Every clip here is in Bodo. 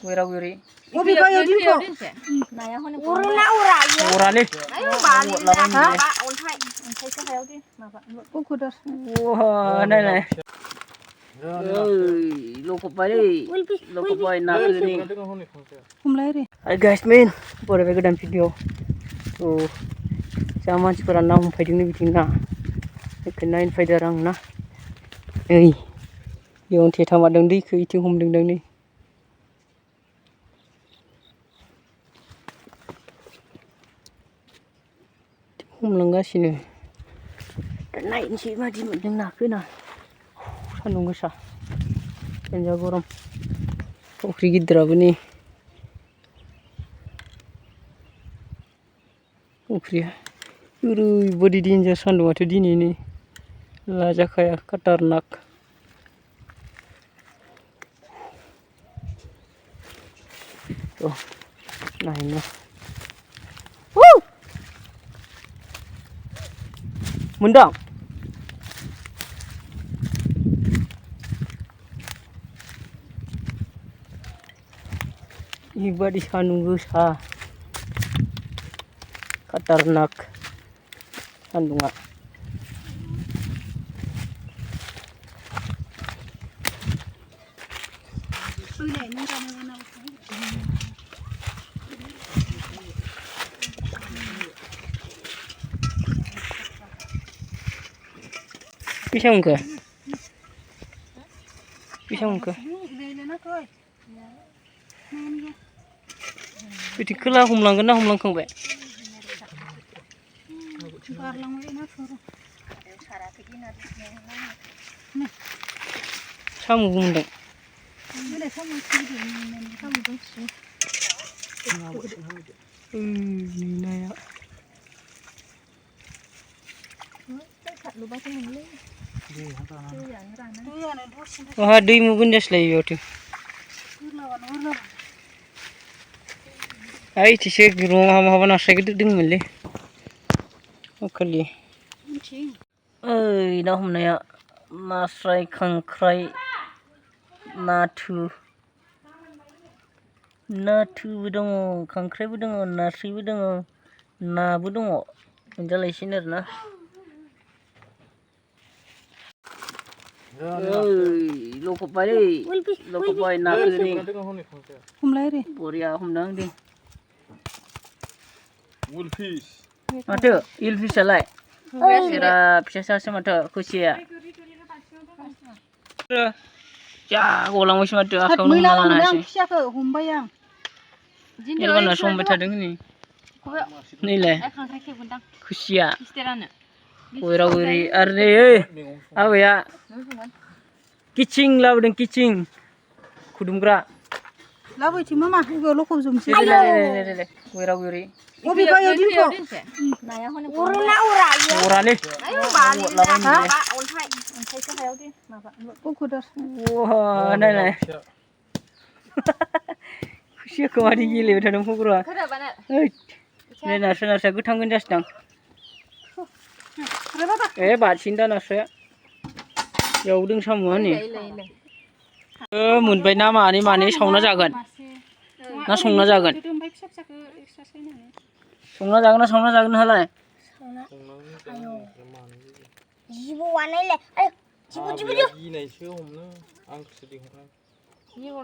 wira-wiri. Ubi kaya dinko. Naya hone Uruna ura ya. Urane. ayo bali Lah, na ini. ba onthai ke hayo di maba Ukudas. Wah, này. Ơi, loko pai. Loko pai na ini. Humlai re. Hai guys, men. Boleh bagi dalam video. So, sama sekarang nam fighting ni bikin na. Kenain fighter orang na. Yang kita madang di ke itu hum deng ni. Hum langgasini. Kenain sih mah di madang nak ke na. Sanung gosa. Penja gorom. Fukri gidrabu ni. Fukri. Uru body danger sandu atau dini ni. Laja kaya katarnak. Oh, nah ini. Woo! Mendang. Iba di sanunggu sa. Katarnak. Sandunga. Pisang ke? Pisang ke? Itu kelah humlang kena humlang keng be. Samu gundeng. Naya. Wah, dui mugun jas lagi yotu. Ay, cicek rumah hama nasi gitu ding mele. Okali. Dah naya nasrai kangkrai natu. Natu budong kangkrai budong nasi budong na budong. Menjalai sinar na. Loko pai na ini. Humlai re. Boria humdang ding. Wolfish. Mata ilfish alai. Sira pisah mata kusia. Ya, golang wis mata akau Mila nang lang nasi. siya ka humbayang. Ini kan nasi ombat ada ni. Ni le. Kusia. Wira-wiri arne awe ya. Kicing lah udang kicing. Kudumgra. Labu ci mama go loko zum ci. Le. Wira-wiri. Ubi kaya dinko. naya hone Uruna ura ya. Urane. ayo bali na ba onthai ke hayo di maba Ukudas. Wah, này. Kusia kemari gile udah nemu gua. kada bana Ini nasi gue tanggung jas dang. Re baba. Bat cinta nasi. Ya udah semua nih. Munbai nama ani mani sauna jagan. Na sauna jagan. Sauna jagan halai. jibu wanai le ayo jibu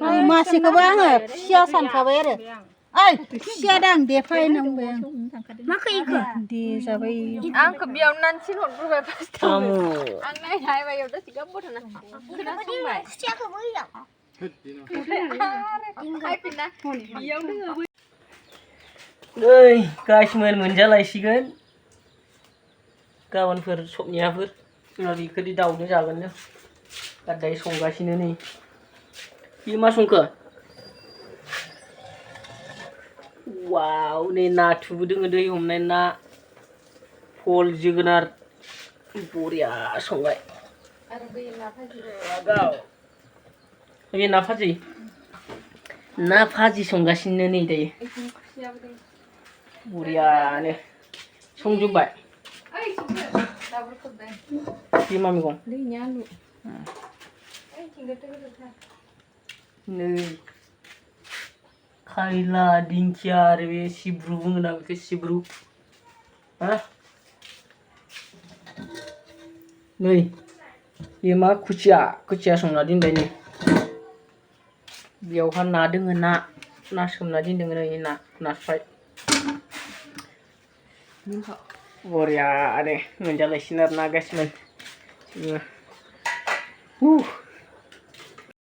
Ay masih ka bang. Siya san ka bayar. Ay siya dang defai nang bang. maka iko Di sabai. ang ke biau nan sin hon berbai pasti Kamu. ang nai hai ba yoda tiga bot na kena sumbai siya ka bayang hai pindah biau dengar Guys menjalaisikan. Gawanफोर सबनियाफोर जोंना बेखौ दाउनो जागोननो गादाय संगासिनो नै बे मा संखो वाव नै नाथुरबो दोङो दै हमनाय ना फल जोगोनार बरिया संबाय आरो बै ना भाजि गाव बे ना भाजि संगासिनो नै दायो बरियानो संजोबबाय Di mami kong. Di nyalu. Tinggal. Nih. खायला दिंखिया आरो बे सिब्रु बुङो ना बेखौ सिब्रु हा नै बे मा खुसिया संना दोनबाय नै बेयावहा ना दोङो ना सोमना दोनदों नै नास्राय बरियानो मोनजालायसिगोन आरो ना गासिबो